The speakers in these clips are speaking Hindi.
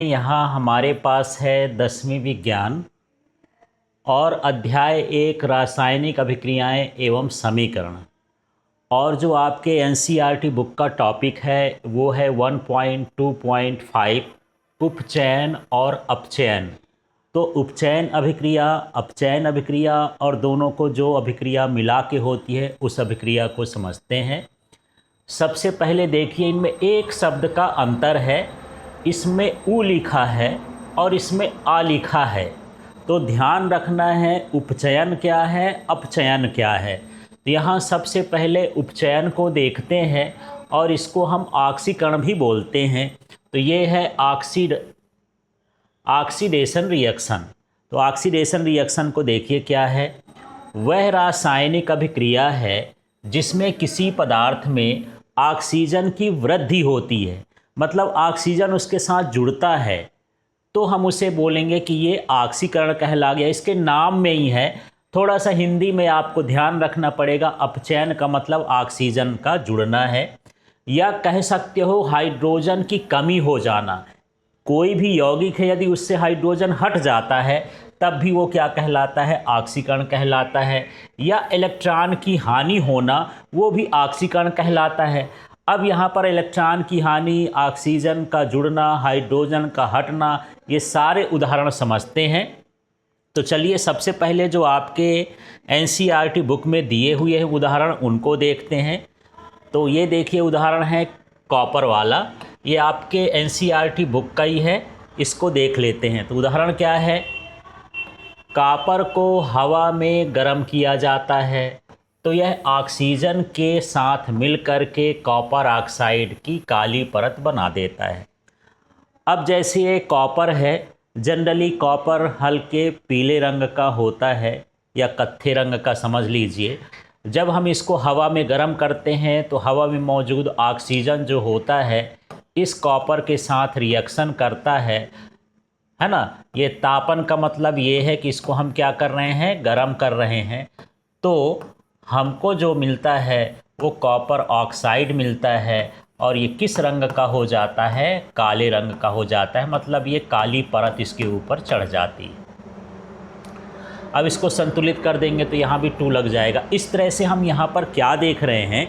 यहाँ हमारे पास है 10वीं विज्ञान और अध्याय 1 रासायनिक अभिक्रियाएं एवं समीकरण। और जो आपके एनसीईआरटी बुक का टॉपिक है वो है 1.2.5 उपचयन और अपचयन। तो उपचयन अभिक्रिया, अपचयन अभिक्रिया और दोनों को जो अभिक्रिया मिला के होती है उस अभिक्रिया को समझते हैं। सबसे पहले देखिए, इनमें एक शब्द का अंतर है, इसमें उ लिखा है और इसमें आ लिखा है। तो ध्यान रखना है उपचयन क्या है, अपचयन क्या है। तो यहाँ सबसे पहले उपचयन को देखते हैं और इसको हम ऑक्सीकरण भी बोलते हैं। तो ये है ऑक्सीडेशन रिएक्शन। तो ऑक्सीडेशन रिएक्शन को देखिए क्या है, वह रासायनिक अभिक्रिया है जिसमें किसी पदार्थ में ऑक्सीजन की वृद्धि होती है, मतलब ऑक्सीजन उसके साथ जुड़ता है, तो हम उसे बोलेंगे कि ये ऑक्सीकरण कहला गया। इसके नाम में ही है। थोड़ा सा हिंदी में आपको ध्यान रखना पड़ेगा। अपचयन का मतलब ऑक्सीजन का जुड़ना है, या कह सकते हो हाइड्रोजन की कमी हो जाना। कोई भी यौगिक है, यदि उससे हाइड्रोजन हट जाता है तब भी वो क्या कहलाता है, ऑक्सीकरण कहलाता है। या इलेक्ट्रॉन की हानि होना, वो भी ऑक्सीकरण कहलाता है। अब यहाँ पर इलेक्ट्रॉन की हानि, ऑक्सीजन का जुड़ना, हाइड्रोजन का हटना, ये सारे उदाहरण समझते हैं। तो चलिए सबसे पहले जो आपके एनसीईआरटी बुक में दिए हुए हैं उदाहरण, उनको देखते हैं। तो ये देखिए उदाहरण है कॉपर वाला, ये आपके एनसीईआरटी बुक का ही है, इसको देख लेते हैं। तो उदाहरण क्या है, कॉपर को हवा में गर्म किया जाता है तो यह ऑक्सीजन के साथ मिलकर के कॉपर ऑक्साइड की काली परत बना देता है। अब जैसे ये कॉपर है, जनरली कॉपर हल्के पीले रंग का होता है या कत्थे रंग का समझ लीजिए। जब हम इसको हवा में गर्म करते हैं तो हवा में मौजूद ऑक्सीजन जो होता है इस कॉपर के साथ रिएक्शन करता है ना। ये तापन का मतलब ये है कि इसको हम क्या कर रहे हैं, गर्म कर रहे हैं। तो हमको जो मिलता है वो कॉपर ऑक्साइड मिलता है, और ये किस रंग का हो जाता है, काले रंग का हो जाता है, मतलब ये काली परत इसके ऊपर चढ़ जाती है। अब इसको संतुलित कर देंगे तो यहाँ भी 2 लग जाएगा। इस तरह से हम यहाँ पर क्या देख रहे हैं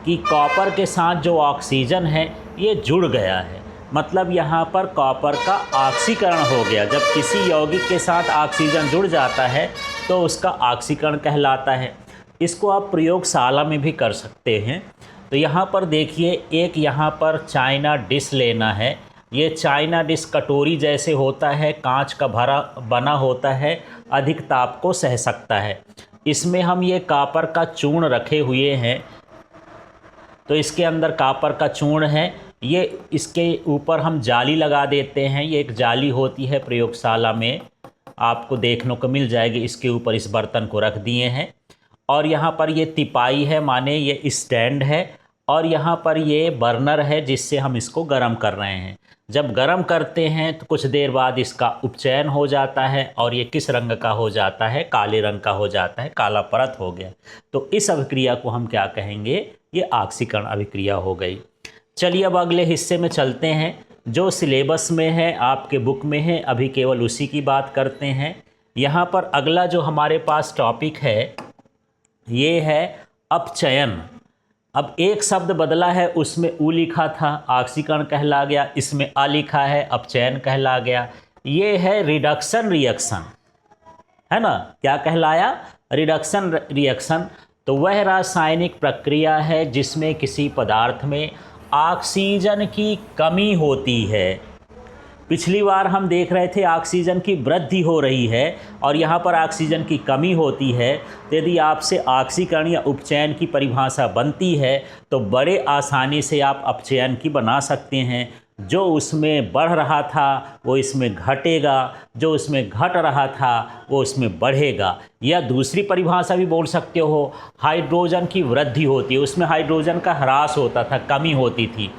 कि कॉपर के साथ जो ऑक्सीजन है ये जुड़ गया है, मतलब यहाँ पर कॉपर का ऑक्सीकरण हो गया। जब किसी यौगिक के साथ ऑक्सीजन जुड़ जाता है तो उसका ऑक्सीकरण कहलाता है। इसको आप प्रयोगशाला में भी कर सकते हैं। तो यहाँ पर देखिए, एक यहाँ पर चाइना डिश लेना है। ये चाइना डिश कटोरी जैसे होता है, कांच का भरा बना होता है, अधिक ताप को सह सकता है। इसमें हम ये कॉपर का चूर्ण रखे हुए हैं। तो इसके अंदर कॉपर का चूर्ण है, ये इसके ऊपर हम जाली लगा देते हैं। ये एक जाली होती है, प्रयोगशाला में आपको देखने को मिल जाएगी। इसके ऊपर इस बर्तन को रख दिए हैं और यहाँ पर ये तिपाई है, माने ये स्टैंड है, और यहाँ पर ये बर्नर है जिससे हम इसको गर्म कर रहे हैं। जब गर्म करते हैं तो कुछ देर बाद इसका उपचयन हो जाता है और ये किस रंग का हो जाता है, काले रंग का हो जाता है, काला परत हो गया। तो इस अभिक्रिया को हम क्या कहेंगे, ये ऑक्सीकरण अभिक्रिया हो गई। चलिए अब अगले हिस्से में चलते हैं, जो सिलेबस में है, आपके बुक में है, अभी केवल उसी की बात करते हैं। यहाँ पर अगला जो हमारे पास टॉपिक है ये है अपचयन। अब एक शब्द बदला है, उसमें उ लिखा था, ऑक्सीकरण कहला गया, इसमें आ लिखा है, अपचयन कहला गया। ये है रिडक्शन रिएक्शन, है ना। क्या कहलाया, रिडक्शन रिएक्शन। तो वह रासायनिक प्रक्रिया है जिसमें किसी पदार्थ में ऑक्सीजन की कमी होती है। पिछली बार हम देख रहे थे ऑक्सीजन की वृद्धि हो रही है और यहाँ पर ऑक्सीजन की कमी होती है। तो यदि आपसे ऑक्सीकरण या उपचयन की परिभाषा बनती है तो बड़े आसानी से आप अपचयन की बना सकते हैं। जो उसमें बढ़ रहा था वो इसमें घटेगा, जो उसमें घट रहा था वो उसमें बढ़ेगा। या दूसरी परिभाषा भी बोल सकते हो, हाइड्रोजन की वृद्धि होती है, उसमें हाइड्रोजन का ह्रास होता था, कमी होती थी।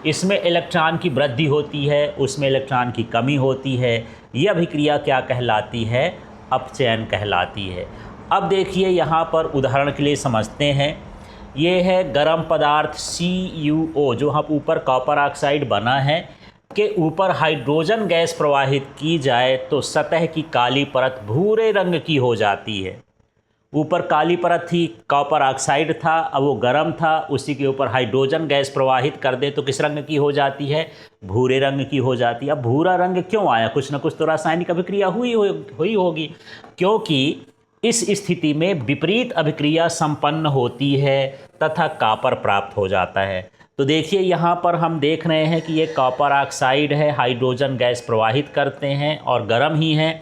इसमें इलेक्ट्रॉन की वृद्धि होती है, उसमें इलेक्ट्रॉन की कमी होती है। यह अभिक्रिया क्या कहलाती है, अपचयन कहलाती है। अब देखिए यहाँ पर उदाहरण के लिए समझते हैं। ये है गर्म पदार्थ CuO, जो हम ऊपर कॉपर ऑक्साइड बना है, के ऊपर हाइड्रोजन गैस प्रवाहित की जाए तो सतह की काली परत भूरे रंग की हो जाती है। ऊपर काली परत थी, कॉपर ऑक्साइड था, अब वो गर्म था, उसी के ऊपर हाइड्रोजन गैस प्रवाहित कर दे तो किस रंग की हो जाती है? भूरे रंग की हो जाती है। अब भूरा रंग क्यों आया? कुछ ना कुछ तो रासायनिक अभिक्रिया हुई होगी, क्योंकि इस स्थिति में विपरीत अभिक्रिया संपन्न होती है तथा कॉपर प्राप्त हो जाता है। तो देखिए यहाँ पर हम देख रहे हैं कि ये कॉपर ऑक्साइड है, हाइड्रोजन गैस प्रवाहित करते हैं और गर्म ही है,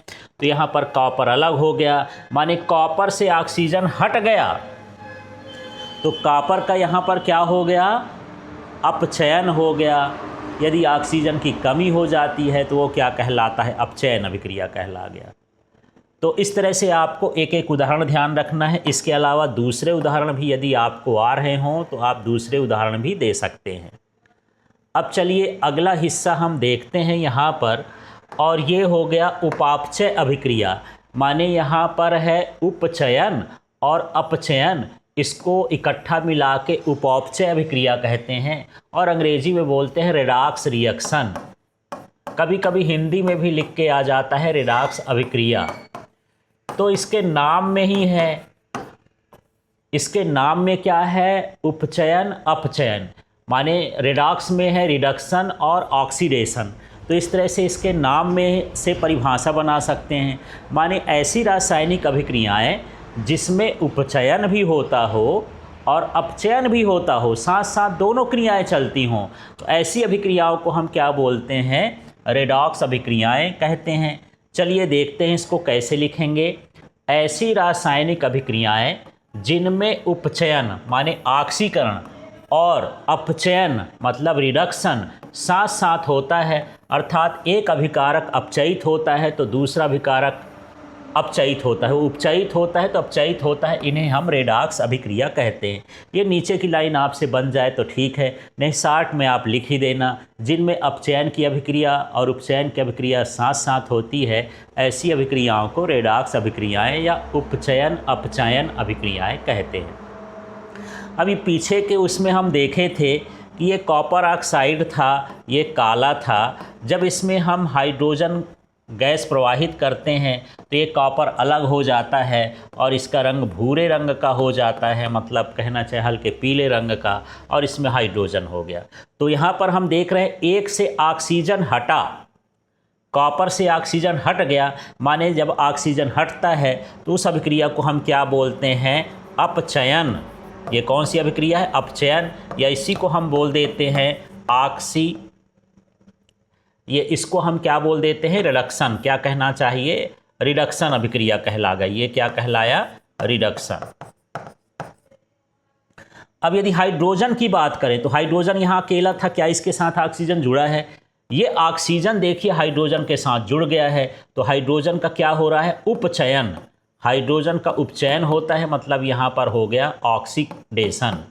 तो यहाँ पर कॉपर अलग हो गया, माने कॉपर से ऑक्सीजन हट गया, तो कॉपर का यहाँ पर क्या हो गया? अपचयन हो गया। यदि ऑक्सीजन की कमी हो जाती है तो वो क्या कहलाता है? अपचयन अभिक्रिया कहला गया। तो इस तरह से आपको एक एक उदाहरण ध्यान रखना है। इसके अलावा दूसरे उदाहरण भी यदि आपको आ रहे हों तो आप दूसरे उदाहरण भी दे सकते हैं। अब चलिए अगला हिस्सा हम देखते हैं यहाँ पर, और ये हो गया उपापचय अभिक्रिया। माने यहाँ पर है उपचयन और अपचयन, इसको इकट्ठा मिला के उपापचय अभिक्रिया कहते हैं, और अंग्रेजी में बोलते हैं रेडॉक्स रिएक्शन। कभी कभी हिंदी में भी लिख के आ जाता है रेडॉक्स अभिक्रिया। तो इसके नाम में ही है, इसके नाम में क्या है? उपचयन अपचयन, माने रेडॉक्स में है रिडक्शन और ऑक्सीडेशन। तो इस तरह से इसके नाम में से परिभाषा बना सकते हैं। माने ऐसी रासायनिक अभिक्रियाएं जिसमें उपचयन भी होता हो और अपचयन भी होता हो, साथ साथ दोनों क्रियाएं चलती हों, तो ऐसी अभिक्रियाओं को हम क्या बोलते हैं? रेडॉक्स अभिक्रियाएं कहते हैं। चलिए देखते हैं इसको कैसे लिखेंगे। ऐसी रासायनिक अभिक्रियाएं जिनमें उपचयन माने ऑक्सीकरण और अपचयन मतलब रिडक्शन साथ साथ होता है, अर्थात एक अभिकारक अपचयित होता है तो दूसरा अभिकारक अपचयित होता है, वो उपचयित होता है तो अपचयित होता है, इन्हें हम रेडॉक्स अभिक्रिया कहते हैं। ये नीचे की लाइन आपसे बन जाए तो ठीक है, नहीं शार्ट में आप लिख ही देना। जिनमें अपचयन की अभिक्रिया और उपचयन की अभिक्रिया साथ साथ होती है, ऐसी अभिक्रियाओं को रेडॉक्स अभिक्रियाएं या उपचयन अपचयन अभिक्रियाएं कहते हैं। अभी पीछे के उसमें हम देखे थे कि ये कॉपर ऑक्साइड था, ये काला था। जब इसमें हम हाइड्रोजन गैस प्रवाहित करते हैं तो ये कॉपर अलग हो जाता है और इसका रंग भूरे रंग का हो जाता है, मतलब कहना चाहे हल्के पीले रंग का, और इसमें हाइड्रोजन हो गया। तो यहाँ पर हम देख रहे हैं एक से ऑक्सीजन हटा, कॉपर से ऑक्सीजन हट गया, माने जब ऑक्सीजन हटता है तो उस अभिक्रिया को हम क्या बोलते हैं? अपचयन। ये कौन सी अभिक्रिया है? अपचयन, या इसी को हम बोल देते हैं ये इसको हम क्या बोल देते हैं? रिडक्शन। क्या कहना चाहिए? रिडक्शन अभिक्रिया कहला गई। ये क्या कहलाया? रिडक्शन। अब यदि हाइड्रोजन की बात करें तो हाइड्रोजन यहाँ अकेला था, क्या इसके साथ ऑक्सीजन जुड़ा है? ये ऑक्सीजन देखिए हाइड्रोजन के साथ जुड़ गया है, तो हाइड्रोजन का क्या हो रहा है? उपचयन। हाइड्रोजन का उपचयन होता है, मतलब यहाँ पर हो गया ऑक्सीडेशन।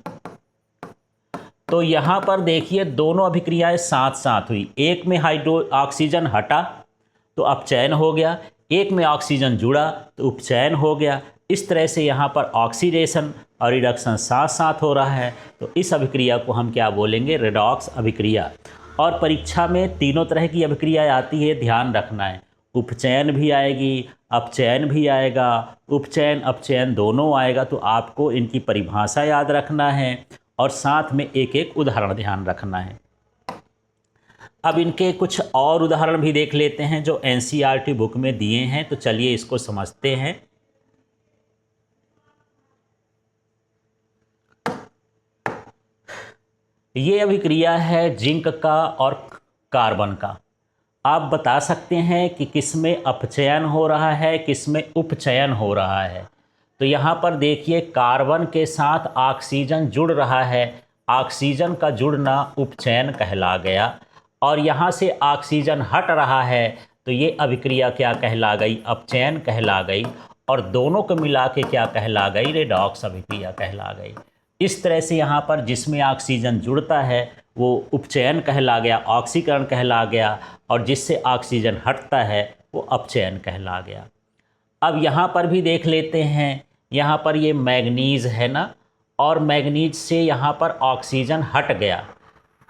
तो यहाँ पर देखिए दोनों अभिक्रियाएं साथ साथ हुई। एक में ऑक्सीजन हटा तो अपचयन हो गया, एक में ऑक्सीजन जुड़ा तो उपचयन हो गया। इस तरह से यहाँ पर ऑक्सीडेशन और रिडक्शन साथ साथ हो रहा है, तो इस अभिक्रिया को हम क्या बोलेंगे? रेडॉक्स अभिक्रिया। और परीक्षा में तीनों तरह की अभिक्रिया आती है, ध्यान रखना है। उपचयन भी आएगी, अपचयन भी आएगा, उपचयन अपचयन दोनों आएगा, तो आपको इनकी परिभाषा याद रखना है और साथ में एक एक उदाहरण ध्यान रखना है। अब इनके कुछ और उदाहरण भी देख लेते हैं जो एनसीईआरटी बुक में दिए हैं, तो चलिए इसको समझते हैं। ये अभिक्रिया है जिंक का और कार्बन का। आप बता सकते हैं कि किसमें अपचयन हो रहा है, किसमें उपचयन हो रहा है। तो यहाँ पर देखिए कार्बन के साथ ऑक्सीजन जुड़ रहा है, ऑक्सीजन का जुड़ना उपचयन कहला गया, और यहाँ से ऑक्सीजन हट रहा है तो ये अभिक्रिया क्या कहला गई? अपचयन कहला गई, और दोनों को मिला के क्या कहला गई? रेडॉक्स अभिक्रिया कहला गई। इस तरह से यहाँ पर जिसमें ऑक्सीजन जुड़ता है वो उपचयन कहला गया, ऑक्सीकरण कहला गया, और जिससे ऑक्सीजन हटता है वो अपचयन कहला गया। अब यहाँ पर भी देख लेते हैं, यहाँ पर ये मैग्नीज है ना, और मैग्नीज से यहाँ पर ऑक्सीजन हट गया,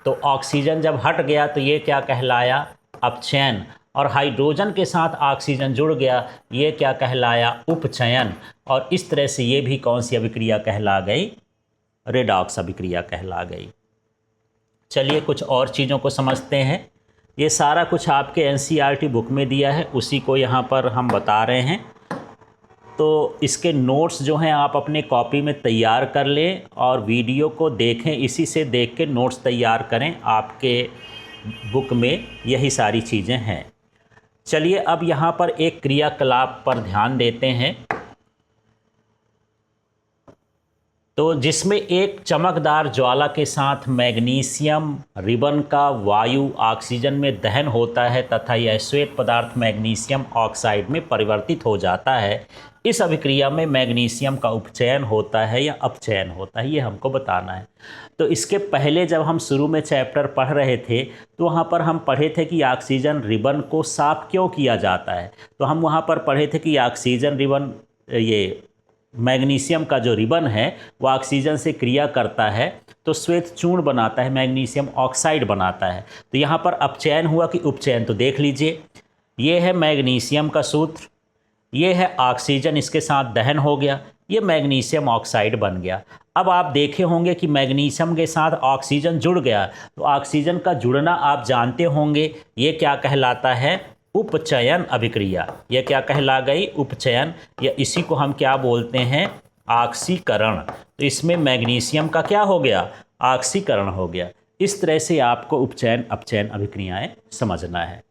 तो ऑक्सीजन जब हट गया तो ये क्या कहलाया, अपचयन। और हाइड्रोजन के साथ ऑक्सीजन जुड़ गया, ये क्या कहलाया, उपचयन। और इस तरह से ये भी कौन सी अभिक्रिया कहला गई, रेडॉक्स अभिक्रिया कहला गई। चलिए कुछ और चीज़ों को समझते हैं। ये सारा कुछ आपके एनसीईआरटी बुक में दिया है, उसी को यहाँ पर हम बता रहे हैं। तो इसके नोट्स जो हैं आप अपने कॉपी में तैयार कर लें और वीडियो को देखें, इसी से देख के नोट्स तैयार करें। आपके बुक में यही सारी चीज़ें हैं। चलिए अब यहाँ पर एक क्रियाकलाप पर ध्यान देते हैं, तो जिसमें एक चमकदार ज्वाला के साथ मैग्नीशियम रिबन का वायु ऑक्सीजन में दहन होता है तथा यह श्वेत पदार्थ मैग्नीशियम ऑक्साइड में परिवर्तित हो जाता है। इस अभिक्रिया में मैग्नीशियम का उपचयन होता है या अपचयन होता है, ये हमको बताना है। तो इसके पहले जब हम शुरू में चैप्टर पढ़ रहे थे तो वहाँ पर हम पढ़े थे कि ऑक्सीजन रिबन को साफ क्यों किया जाता है। तो हम वहाँ पर पढ़े थे कि ऑक्सीजन रिबन, ये मैग्नीशियम का जो रिबन है वो ऑक्सीजन से क्रिया करता है तो श्वेत चूर्ण बनाता है, मैग्नीशियम ऑक्साइड बनाता है। तो यहाँ पर अपचयन हुआ कि उपचयन, तो देख लीजिए, ये है मैग्नीशियम का सूत्र, ये है ऑक्सीजन, इसके साथ दहन हो गया, ये मैग्नीशियम ऑक्साइड बन गया। अब आप देखे होंगे कि मैग्नीशियम के साथ ऑक्सीजन जुड़ गया, तो ऑक्सीजन का जुड़ना आप जानते होंगे, ये क्या कहलाता है, उपचयन अभिक्रिया। यह क्या कहला गई, उपचयन, या इसी को हम क्या बोलते हैं, ऑक्सीकरण। तो इसमें मैग्नीशियम का क्या हो गया, ऑक्सीकरण हो गया। इस तरह से आपको उपचयन अपचयन अभिक्रियाएं समझना है।